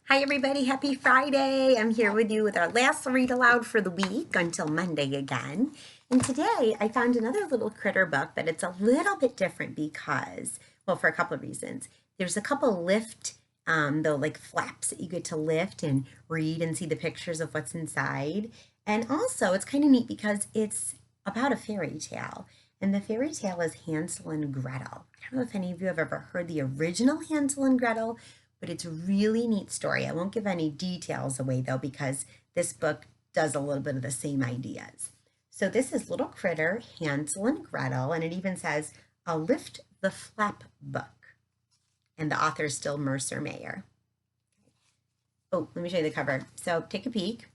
Hi, everybody. Happy Friday. I'm here with you with our last read aloud for the week until Monday again. And today I found another little critter book, but it's a little bit different because, well, for a couple of reasons. There's a couple though, like flaps that you get to lift and read and see the pictures of what's inside. And also, it's kind of neat because it's about a fairy tale. And the fairy tale is Hansel and Gretel. I don't know if any of you have ever heard the original Hansel and Gretel, but it's a really neat story. I won't give any details away though, because this book does a little bit of the same ideas. So this is Little Critter, Hansel and Gretel, and it even says, "A Lift the Flap Book." And the author is still Mercer Mayer. Oh, let me show you the cover. So take a peek.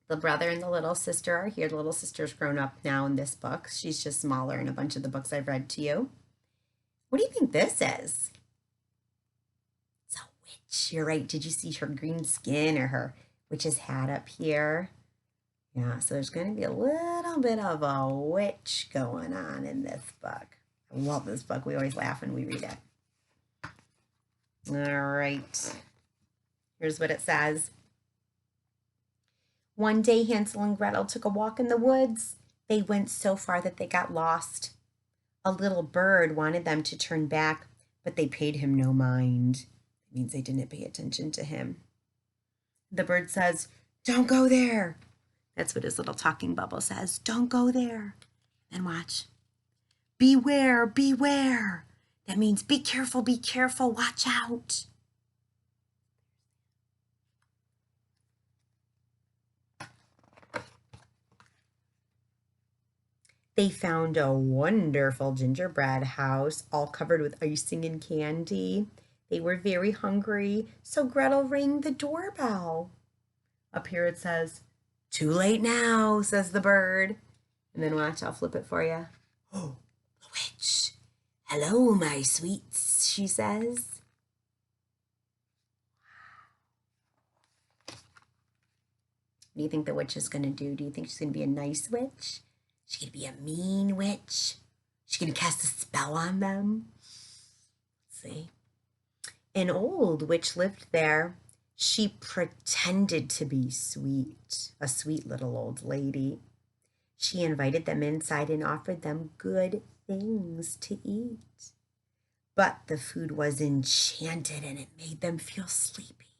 The brother and the little sister are here. The little sister's grown up now in this book. She's just smaller in a bunch of the books I've read to you. What do you think this is? You're right. Did you see her green skin or her witch's hat up here? Yeah, so there's going to be a little bit of a witch going on in this book. I love this book. We always laugh when we read it. All right. Here's what it says. One day, Hansel and Gretel took a walk in the woods. They went so far that they got lost. A little bird wanted them to turn back, but they paid him no mind. Means they didn't pay attention to him. The bird says, "Don't go there." That's what his little talking bubble says. "Don't go there." And watch. "Beware, beware." That means be careful, watch out. They found a wonderful gingerbread house all covered with icing and candy. They were very hungry, so Gretel rang the doorbell. Up here it says, "Too late now," says the bird. And then watch, I'll flip it for you. "Oh, the witch. Hello, my sweets," she says. What do you think the witch is going to do? Do you think she's going to be a nice witch? She's going to be a mean witch? She's going to cast a spell on them? Let's see. An old witch lived there. She pretended to be sweet, a sweet little old lady. She invited them inside and offered them good things to eat. But the food was enchanted and it made them feel sleepy.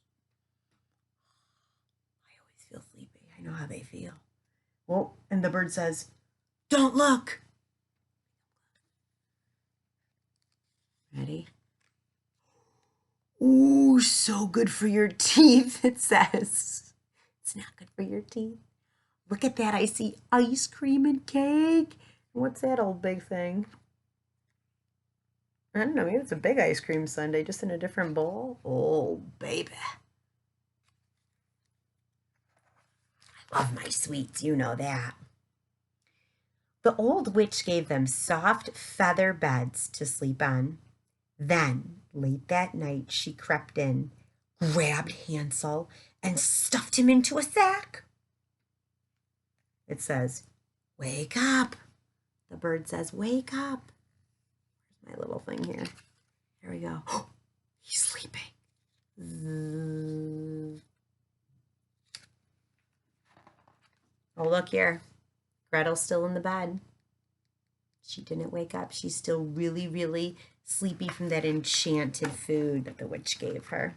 I always feel sleepy. I know how they feel. Well, and the bird says, "Don't look." Ready? "Ooh, so good for your teeth," it says. It's not good for your teeth. "Look at that. I see ice cream and cake." What's that old big thing? I don't know. Maybe it's a big ice cream sundae just in a different bowl. Oh, baby. I love my sweets. You know that. The old witch gave them soft feather beds to sleep on. Then, late that night, she crept in, grabbed Hansel, and stuffed him into a sack. It says, "Wake up." The bird says, "Wake up." Where's my little thing here? Here we go. Oh, he's sleeping. Oh, look here. Gretel's still in the bed. She didn't wake up. She's still really, really sleepy from that enchanted food that the witch gave her.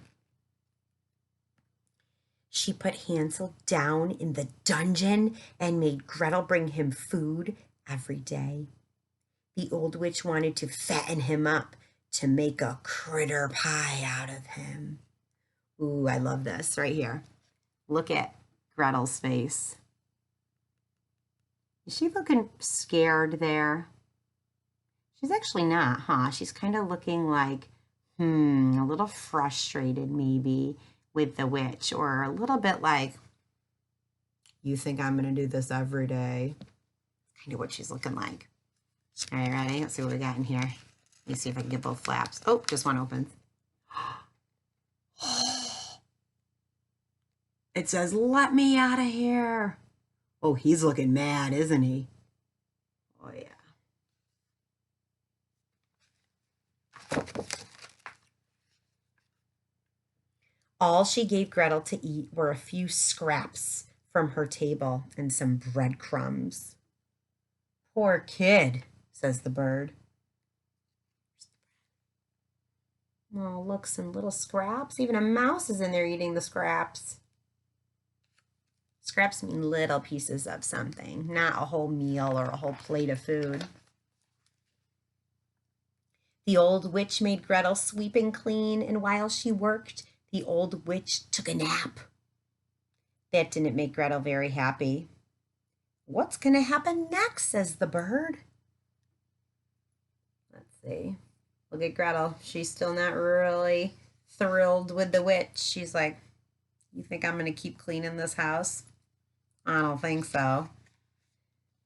She put Hansel down in the dungeon and made Gretel bring him food every day. The old witch wanted to fatten him up to make a critter pie out of him. Ooh, I love this right here. Look at Gretel's face. Is she looking scared there? She's actually not, huh? She's kind of looking like, a little frustrated maybe with the witch, or a little bit like, "You think I'm going to do this every day?" Kind of what she's looking like. All right, ready? Let's see what we got in here. Let me see if I can get both flaps. Oh, just one opens. It says, "Let me out of here." Oh, he's looking mad, isn't he? Oh, yeah. All she gave Gretel to eat were a few scraps from her table and some breadcrumbs. Poor kid, says the bird. Oh, look, some little scraps. Even a mouse is in there eating the scraps. Scraps mean little pieces of something, not a whole meal or a whole plate of food. The old witch made Gretel sweep and clean, and while she worked, the old witch took a nap. That didn't make Gretel very happy. What's going to happen next, says the bird. Let's see. Look at Gretel. She's still not really thrilled with the witch. She's like, you think I'm going to keep cleaning this house? I don't think so.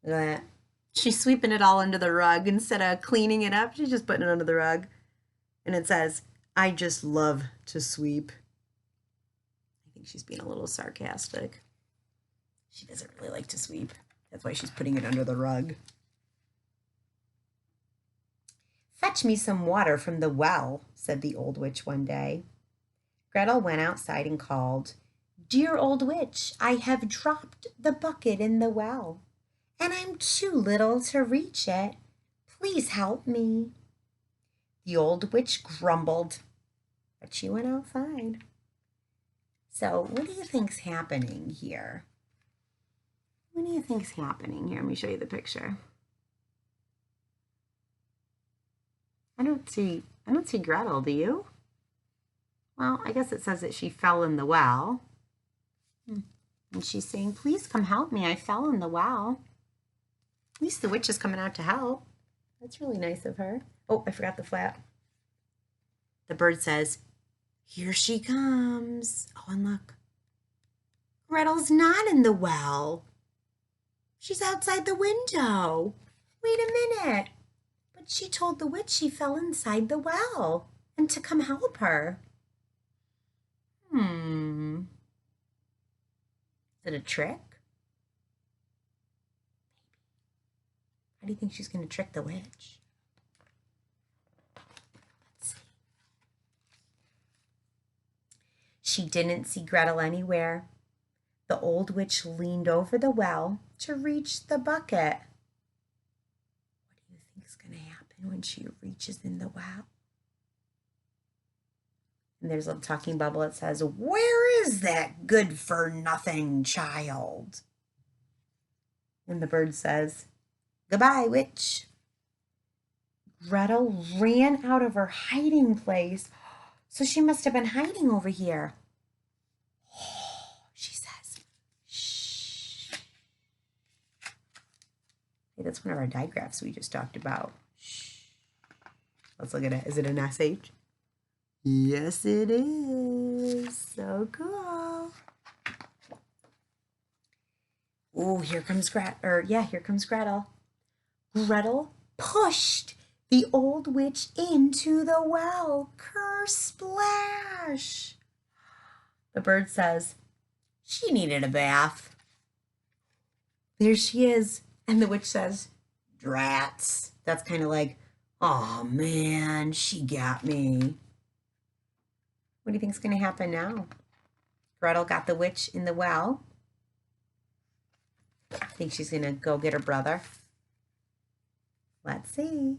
Look at that. She's sweeping it all under the rug. Instead of cleaning it up, she's just putting it under the rug. And it says, I just love to sweep. I think she's being a little sarcastic. She doesn't really like to sweep. That's why she's putting it under the rug. Fetch me some water from the well, said the old witch one day. Gretel went outside and called, Dear old witch, I have dropped the bucket in the well, and I'm too little to reach it. Please help me. The old witch grumbled, but she went outside. So what do you think's happening here? What do you think's happening here? Let me show you the picture. I don't see Gretel, do you? Well, I guess it says that she fell in the well. And she's saying, please come help me. I fell in the well. At least the witch is coming out to help. That's really nice of her. Oh, I forgot the flap. The bird says, here she comes. Oh, and look. Gretel's not in the well. She's outside the window. Wait a minute. But she told the witch she fell inside the well and to come help her. Is it a trick? How do you think she's going to trick the witch? Let's see. She didn't see Gretel anywhere. The old witch leaned over the well to reach the bucket. What do you think is going to happen when she reaches in the well? And there's a little talking bubble that says, where is that good-for-nothing child? And the bird says, goodbye, witch. Gretel ran out of her hiding place, so she must have been hiding over here. She says, shh. Hey, that's one of our digraphs we just talked about. Shh. Let's look at it. Is it an SH? Yes, it is. So cool. Oh, here comes Gretel. Gretel pushed the old witch into the well. Kersplash. The bird says, she needed a bath. There she is. And the witch says, drats. That's kind of like, oh man, she got me. What do you think's going to happen now? Gretel got the witch in the well. I think she's going to go get her brother. Let's see.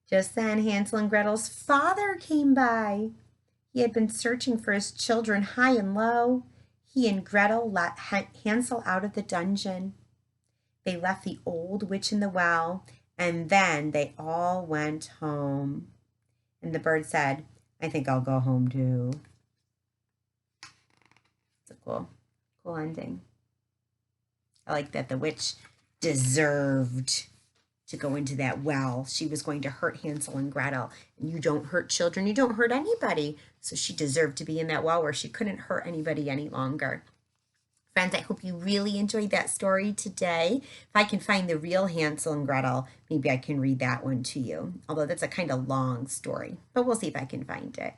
Just then, Hansel and Gretel's father came by. He had been searching for his children high and low. He and Gretel let Hansel out of the dungeon. They left the old witch in the well, and then they all went home. And the bird said, I think I'll go home too. It's a cool ending. I like that the witch deserved to go into that well. She was going to hurt Hansel and Gretel. And you don't hurt children. You don't hurt anybody. So she deserved to be in that well where she couldn't hurt anybody any longer. Friends, I hope you really enjoyed that story today. If I can find the real Hansel and Gretel, maybe I can read that one to you. Although that's a kind of long story, but we'll see if I can find it.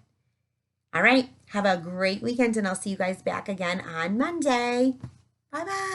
All right, have a great weekend, and I'll see you guys back again on Monday. Bye-bye.